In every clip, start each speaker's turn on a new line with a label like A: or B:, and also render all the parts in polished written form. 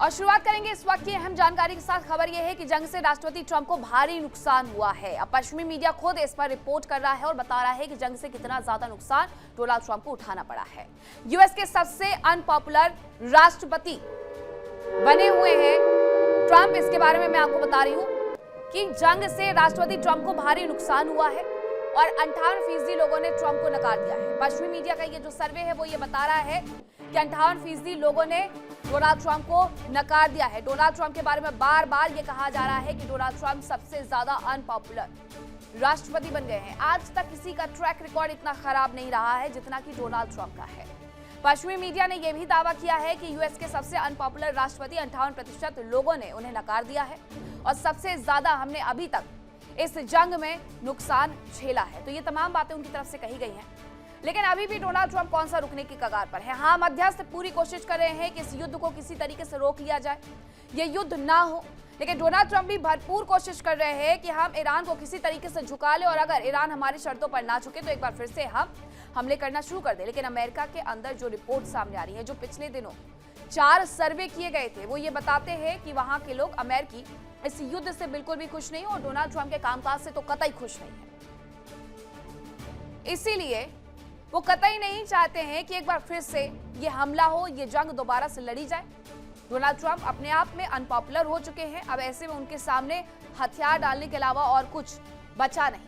A: और शुरुआत करेंगे इस वक्त की अहम जानकारी के साथ। खबर यह है कि जंग से राष्ट्रपति ट्रंप को भारी नुकसान हुआ है। अब पश्चिमी मीडिया खुद इस पर रिपोर्ट कर रहा है और बता रहा है कि जंग से कितना ज्यादा नुकसान डोनाल्ड ट्रंप को उठाना पड़ा है। यूएस के सबसे अनपॉपुलर राष्ट्रपति बने हुए हैं ट्रंप। इसके बारे में मैं आपको बता रही हूं कि जंग से राष्ट्रपति ट्रंप को भारी नुकसान हुआ है और 58% लोगों ने ट्रंप को नकार दिया है। पश्चिमी मीडिया का ये जो सर्वे है वो ये बता रहा है कि 58% लोगों ने डोनाल्ड ट्रंप को नकार दिया है। डोनाल्ड ट्रंप के बारे में बार बार ये कहा जा रहा है कि डोनाल्ड ट्रंप सबसे ज्यादा अनपॉपुलर राष्ट्रपति बन गए हैं। आज तक किसी का ट्रैक रिकॉर्ड इतना खराब नहीं रहा है जितना कि डोनाल्ड ट्रंप का है। पश्चिमी मीडिया ने यह भी दावा किया है कि यूएस के सबसे अनपॉपुलर राष्ट्रपति 58% लोगों ने उन्हें नकार दिया है और सबसे ज्यादा हमने अभी तक इस जंग में नुकसान झेला है। तो ये तमाम बातें उनकी तरफ से कही गई हैं, लेकिन अभी भी डोनाल्ड ट्रंप कौन सा रुकने की कगार पर है। हाँ, मध्यस्थ पूरी कोशिश कर रहे हैं कि इस युद्ध को किसी तरीके से रोक लिया जाए, ये युद्ध ना हो, लेकिन डोनाल्ड ट्रंप भी भरपूर कोशिश कर रहे हैं कि हम ईरान को किसी तरीके से झुका ले और अगर ईरान हमारी शर्तों पर ना झुके तो एक बार फिर से हम हमले करना शुरू कर दें। लेकिन अमेरिका के अंदर जो रिपोर्ट सामने आ रही है, जो पिछले दिनों 4 सर्वे किए गए थे, वो ये बताते हैं कि वहां के लोग अमेरिकी इस युद्ध से बिल्कुल भी खुश नहीं और डोनाल्ड ट्रंप के कामकाज से तो कतई खुश नहीं है। इसीलिए वो कतई नहीं चाहते हैं कि एक बार फिर से ये हमला हो, ये जंग दोबारा से लड़ी जाए। डोनाल्ड ट्रंप अपने आप में अनपॉपुलर हो चुके हैं। अब ऐसे में उनके सामने हथियार डालने के अलावा और कुछ बचा नहीं।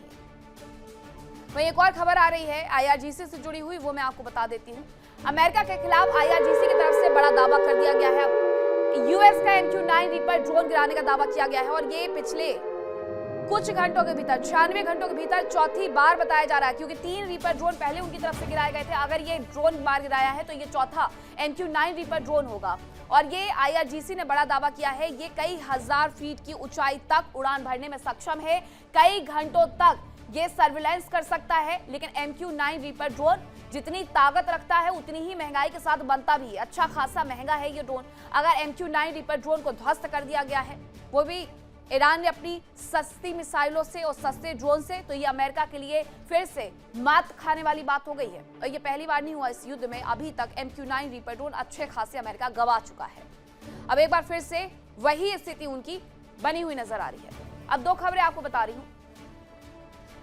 A: वहीं एक और खबर आ रही है आईआरजीसी से जुड़ी हुई, वो मैं आपको बता देती हूँ। अमेरिका के खिलाफ आईआरजीसी की तरफ से बड़ा दावा कर दिया गया है। यूएस का MQ-9 रीपर ड्रोन गिराने का दावा किया गया है और ये पिछले कुछ घंटों के भीतर 96 घंटों के भीतर चौथी बार बताया जा रहा है, क्योंकि 3 रीपर ड्रोन पहले उनकी तरफ से गिराए गए थे। अगर ये ड्रोन बार गिराया है तो ये चौथा MQ-9 रीपर ड्रोन होगा। और ये आईआरजीसी ने बड़ा दावा किया है, ये कई हजार फीट की ऊंचाई तक उड़ान भरने में सक्षम है, कई घंटों तक ये सर्विलांस कर सकता है। लेकिन MQ-9 रीपर ड्रोन जितनी ताकत रखता है उतनी ही महंगाई के साथ बनता भी है। अच्छा खासा महंगा है ये ड्रोन। अगर MQ-9 रीपर ड्रोन को ध्वस्त कर दिया गया है, वो भी ईरान ने अपनी सस्ती मिसाइलों से और सस्ते ड्रोन से, तो ये अमेरिका के लिए फिर से मात खाने वाली बात हो गई है। और ये पहली बार नहीं हुआ इस युद्ध में। अभी तक MQ-9 रीपर ड्रोन अच्छे खासे अमेरिका गवा चुका है। अब एक बार फिर से वही स्थिति उनकी बनी हुई नजर आ रही है। अब 2 खबरें आपको बता रही हूं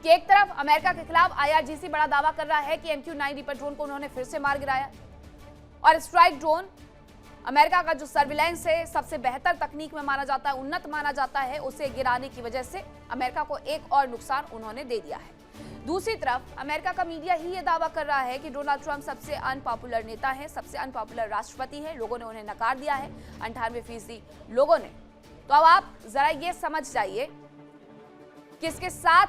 A: कि एक तरफ अमेरिका के खिलाफ आईआरजीसी बड़ा दावा कर रहा है कि MQ-9 रीपर ड्रोन को उन्होंने फिर से मार गिराया और स्ट्राइक ड्रोन अमेरिका का जो सर्विलांस है सबसे बेहतर तकनीक में माना जाता है, उन्नत माना जाता है, उसे गिराने की वजह से अमेरिका को एक और नुकसान उन्होंने दे दिया है। दूसरी तरफ अमेरिका का मीडिया ही ये दावा कर रहा है कि डोनाल्ड ट्रंप सबसे अनपॉपुलर नेता है, सबसे अनपॉपुलर राष्ट्रपति है, लोगों ने उन्हें नकार दिया है 98% लोगों ने। तो अब आप जरा ये समझ जाइए कि इसके साथ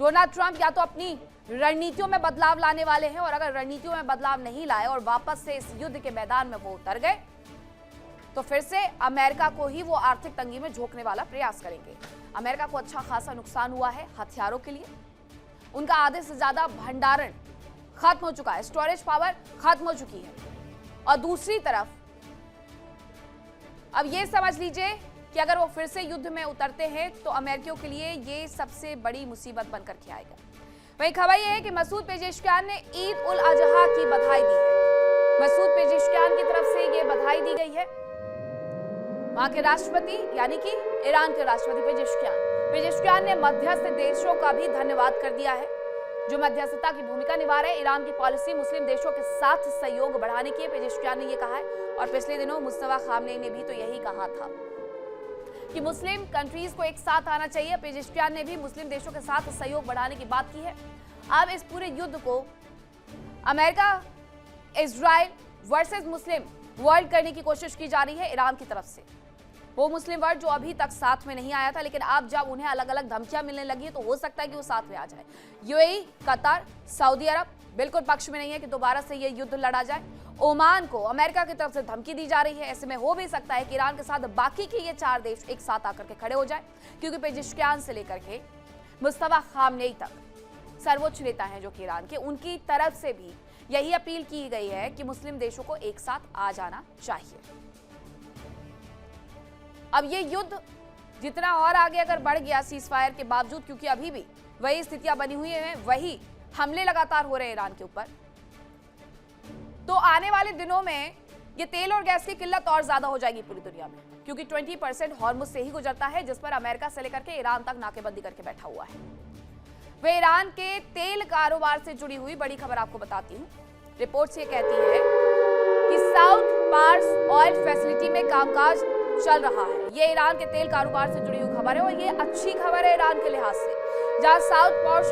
A: डोनाल्ड ट्रंप या तो अपनी रणनीतियों में बदलाव लाने वाले हैं और अगर रणनीतियों में बदलाव नहीं लाए और वापस से इस युद्ध के मैदान में वो उतर गए तो फिर से अमेरिका को ही वो आर्थिक तंगी में झोंकने वाला प्रयास करेंगे। अमेरिका को अच्छा खासा नुकसान हुआ है हथियारों के लिए। उनका आधे से ज्यादा भंडारण खत्म हो चुका है, स्टोरेज पावर खत्म हो चुकी है। और दूसरी तरफ अब ये समझ लीजिए कि अगर वो फिर से युद्ध में उतरते हैं तो अमेरिकियों के लिए ये सबसे बड़ी मुसीबत बनकर के आएगा। वही खबर यह है कि मसूद पेजेश्कियान ने ईद उल अजहा की बधाई दी है। मसूद पेजेश्कियान की तरफ से ये बधाई दी गई है। वहां के राष्ट्रपति यानी कि ईरान के राष्ट्रपति पेजेश्कियान ने मध्यस्थ देशों का भी धन्यवाद कर दिया है जो मध्यस्थता की भूमिका निभा रहे। ईरान की पॉलिसी मुस्लिम देशों के साथ सहयोग बढ़ाने की है, पेजेश्कियान ने यह कहा है। और पिछले दिनों मुस्तफा खामनेई ने भी तो यही कहा था कि मुस्लिम कंट्रीज को एक साथ आना चाहिए। पेजेश्कियान ने भी मुस्लिम देशों के साथ सहयोग बढ़ाने की बात की है। अब इस पूरे युद्ध को अमेरिका इजराइल वर्सेस मुस्लिम वर्ल्ड करने की कोशिश की जा रही है ईरान की तरफ से। वो मुस्लिम वर्ल्ड जो अभी तक साथ में नहीं आया था, लेकिन अब जब उन्हें अलग अलग धमकियां मिलने लगी है तो हो सकता है कि वो साथ में आ जाए। यूएई, कतर, सऊदी अरब बिल्कुल पक्ष में नहीं है कि दोबारा से ये युद्ध लड़ा जाए। ओमान को अमेरिका की तरफ से धमकी दी जा रही है। ऐसे में हो भी सकता है कि ईरान के साथ बाकी के ये 4 देश एक साथ आकर के खड़े हो जाए, क्योंकि पेजेश्कियान से लेकर के मुस्तफा खामनेई तक सर्वोच्च नेता हैं जो कि ईरान के, उनकी तरफ से भी यही अपील की गई है कि मुस्लिम देशों को एक साथ आ जाना चाहिए। अब ये युद्ध जितना और आगे अगर बढ़ गया सीजफायर के बावजूद, क्योंकि अभी भी वही स्थितियां बनी हुई हैं, वही हमले लगातार हो रहे हैं ईरान के ऊपर, तो आने वाले दिनों में ये तेल और गैस की किल्लत और ज्यादा हो जाएगी पूरी दुनिया में, क्योंकि 20% हॉर्मुज से ही गुजरता है, जिस पर अमेरिका से लेकर के ईरान तक नाकेबंदी करके बैठा हुआ है। वे ईरान के तेल कारोबार से जुड़ी हुई बड़ी खबर आपको बताती हूँ। रिपोर्ट्स ये कहती है कि साउथ पार्स ऑयल फैसिलिटी में कामकाज चल रहा है। ये ईरान के तेल कारोबार से जुड़ी हुई खबर है और ये अच्छी खबर है ईरान के लिहाज से। जहां साउथ पार्स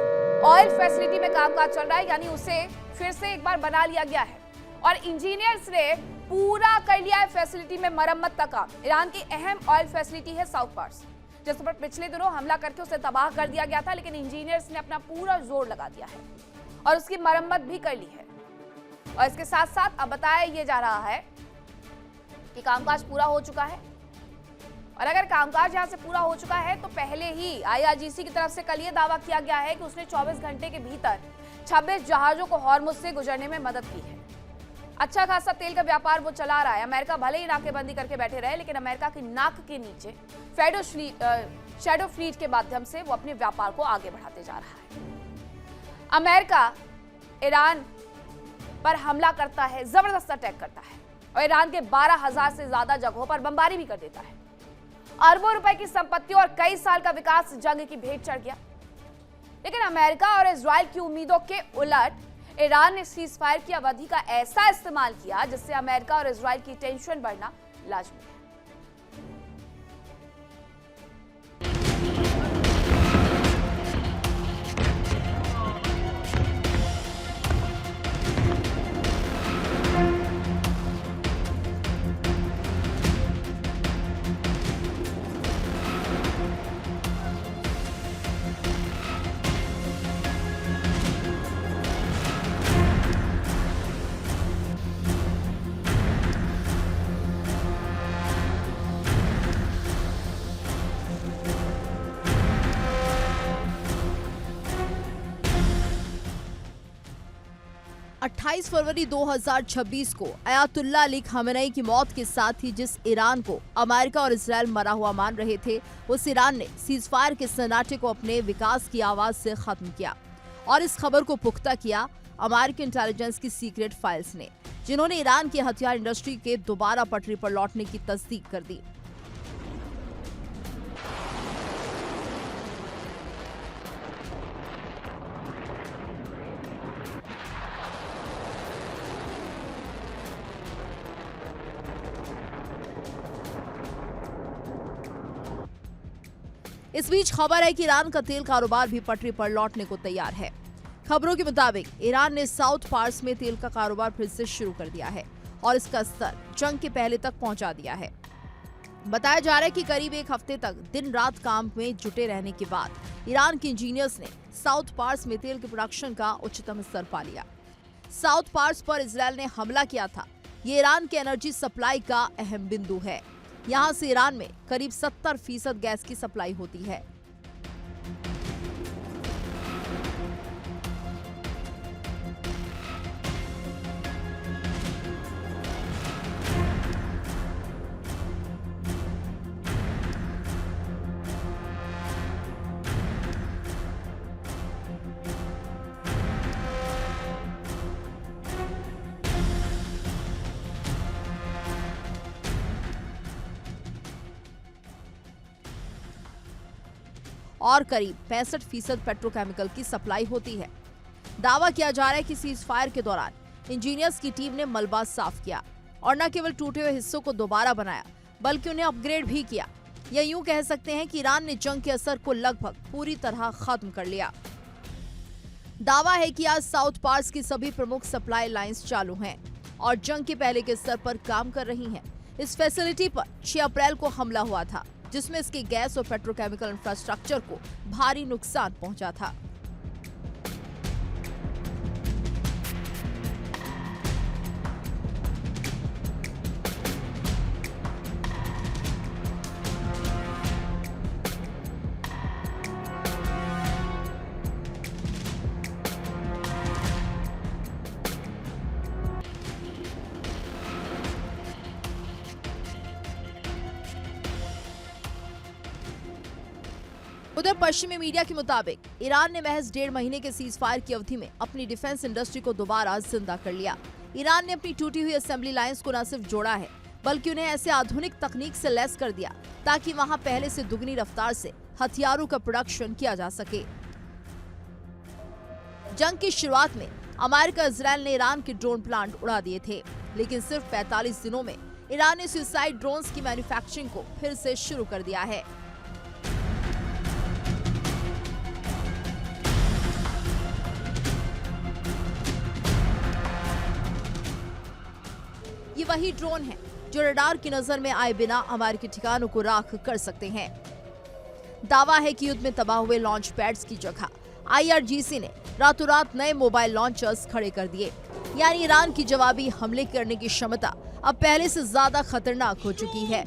A: ऑयल फैसिलिटी में कामकाज चल रहा है, यानी उसे फिर से एक बार बना लिया गया है और इंजीनियर्स ने पूरा कर लिया है फैसिलिटी में मरम्मत का काम। ईरान की अहम ऑयल फैसिलिटी है साउथ पार्स, जिस पर पिछले दिनों हमला करके उसे तबाह कर दिया गया था, लेकिन इंजीनियर्स ने अपना पूरा जोर लगा दिया है और उसकी मरम्मत भी कर ली है। और इसके साथ साथ अब बताया ये जा रहा है कि कामकाज पूरा हो चुका है, और अगर कामकाज यहां से पूरा हो चुका है तो पहले ही आईआरजीसी की तरफ से कल ये दावा किया गया है कि उसने 24 घंटे के भीतर 26 जहाजों को हॉर्मुज से गुजरने में मदद की है। अच्छा खासा तेल का व्यापार वो चला रहा है। अमेरिका भले ही नाकेबंदी करके बैठे रहे, लेकिन अमेरिका की नाक के नीचे शैडो फ्लीट के माध्यम से वो अपने व्यापार को आगे बढ़ाते जा रहा है। अमेरिका ईरान पर हमला करता है, जबरदस्त अटैक करता है और ईरान के 12,000 से ज्यादा जगहों पर बमबारी भी कर देता है। अरबों रुपए की संपत्ति और कई साल का विकास जंग की भेंट चढ़ गया। लेकिन अमेरिका और इजराइल की उम्मीदों के उलट ईरान ने सीज फायर की अवधि का ऐसा इस्तेमाल किया जिससे अमेरिका और इजराइल की टेंशन बढ़ना लाजमी है।
B: 28 फरवरी 2026 को अयातुल्ला अली खामेनेई की मौत के साथ ही जिस ईरान को अमेरिका और इजराइल मरा हुआ मान रहे थे, उस ईरान ने सीजफायर के सन्नाटे को अपने विकास की आवाज से खत्म किया और इस खबर को पुख्ता किया अमेरिकी इंटेलिजेंस की सीक्रेट फाइल्स ने, जिन्होंने ईरान की हथियार इंडस्ट्री के दोबारा पटरी पर लौटने की तस्दीक कर दी। इस बीच खबर है कि ईरान का तेल कारोबार भी पटरी पर लौटने को तैयार है। खबरों के मुताबिक ईरान ने साउथ पार्स में तेल का कारोबार फिर से शुरू कर दिया है और इसका स्तर जंग के पहले तक पहुंचा दिया है। बताया जा रहा है कि करीब एक हफ्ते तक दिन रात काम में जुटे रहने के बाद ईरान के इंजीनियर्स ने साउथ पार्स में तेल के प्रोडक्शन का उच्चतम स्तर पा लिया। साउथ पार्स पर इजराइल ने हमला किया था। ये ईरान के एनर्जी सप्लाई का अहम बिंदु है। यहाँ से ईरान में करीब 70% गैस की सप्लाई होती है। और करीब 65% पेट्रोकेमिकल की सप्लाई होती है। दावा किया जा रहा है कि सीज फायर के दौरान इंजीनियर्स की टीम ने मलबा साफ किया और न केवल टूटे हुए हिस्सों को दोबारा बनाया, बल्कि उन्हें अपग्रेड भी किया। या यूं कह सकते हैं कि ईरान ने जंग के असर को लगभग पूरी तरह खत्म कर लिया। दावा है कि आज साउथ पार्स की सभी प्रमुख सप्लाई लाइंस चालू हैं और जंग के पहले के स्तर पर काम कर रही हैं। इस फैसिलिटी पर 6 अप्रैल को हमला हुआ था, जिसमें इसके गैस और पेट्रोकेमिकल इंफ्रास्ट्रक्चर को भारी नुकसान पहुंचा था। उधर पश्चिमी मीडिया के मुताबिक ईरान ने महज 1.5 महीने के सीज फायर की अवधि में अपनी डिफेंस इंडस्ट्री को दोबारा जिंदा कर लिया। ईरान ने अपनी टूटी हुई असेंबली लाइंस को न सिर्फ जोड़ा है बल्कि उन्हें ऐसे आधुनिक तकनीक से लैस कर दिया ताकि वहां पहले से दुगनी रफ्तार से हथियारों का प्रोडक्शन किया जा सके। जंग की शुरुआत में अमेरिका इजराइल ने ईरान के ड्रोन प्लांट उड़ा दिए थे, लेकिन सिर्फ 45 दिनों में ईरान ने सुसाइड ड्रोन्स की मैन्युफैक्चरिंग को फिर से शुरू कर दिया है। ये वही ड्रोन है जो रडार की नजर में आए बिना अमेरिकी ठिकानों को राख कर सकते हैं। दावा है कि युद्ध में तबाह हुए लॉन्च पैड्स की जगह IRGC ने रातों रात नए मोबाइल लॉन्चर्स खड़े कर दिए, यानी ईरान की जवाबी हमले करने की क्षमता अब पहले से ज्यादा खतरनाक हो चुकी है।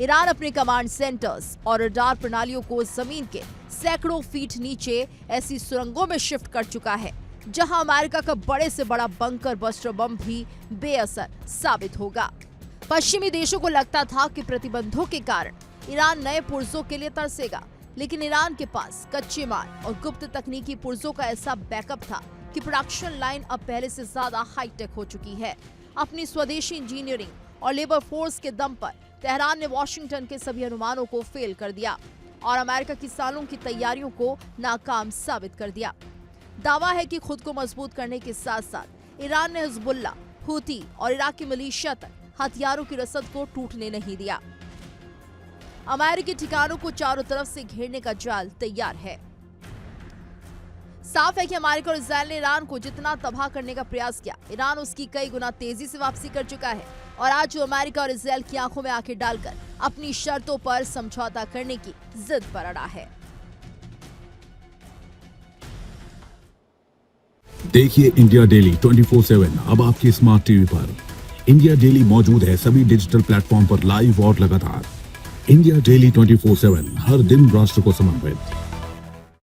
B: ईरान अपने कमांड सेंटर्स और रडार प्रणालियों को जमीन के सैकड़ों फीट नीचे ऐसी सुरंगों में शिफ्ट कर चुका है जहां अमेरिका का बड़े से बड़ा बंकर बस्टर बम भी बेअसर साबित होगा। पश्चिमी देशों को लगता था कि प्रतिबंधों के कारण ईरान नए पुर्जों के लिए तरसेगा, लेकिन ईरान के पास कच्चे माल और गुप्त तकनीकी पुर्जों का ऐसा बैकअप था कि प्रोडक्शन लाइन अब पहले से ज्यादा हाईटेक हो चुकी है। अपनी स्वदेशी इंजीनियरिंग और लेबर फोर्स के दम पर तेहरान ने वॉशिंगटन के सभी अनुमानों को फेल कर दिया और अमेरिका की सालों की तैयारियों को नाकाम साबित कर दिया। दावा है कि खुद को मजबूत करने के साथ साथ ईरान ने हिजबुल्लाह, हूती और इराकी मिलिशिया तक हथियारों की रसद को टूटने नहीं दिया। अमेरिकी ठिकानों को चारों तरफ से घेरने का जाल तैयार है। साफ है कि अमेरिका और इजराइल ने ईरान को जितना तबाह करने का प्रयास किया, ईरान उसकी कई गुना तेजी से वापसी कर चुका है और आज जो अमेरिका और इजराइल की आंखों में आंखें डालकर अपनी शर्तों पर समझौता करने की जिद पर अड़ा है।
C: देखिए इंडिया डेली 24/7 अब आपकी स्मार्ट टीवी पर। इंडिया डेली मौजूद है सभी डिजिटल प्लेटफॉर्म पर लाइव और लगातार। इंडिया डेली 24/7 हर दिन राष्ट्र को समर्पित।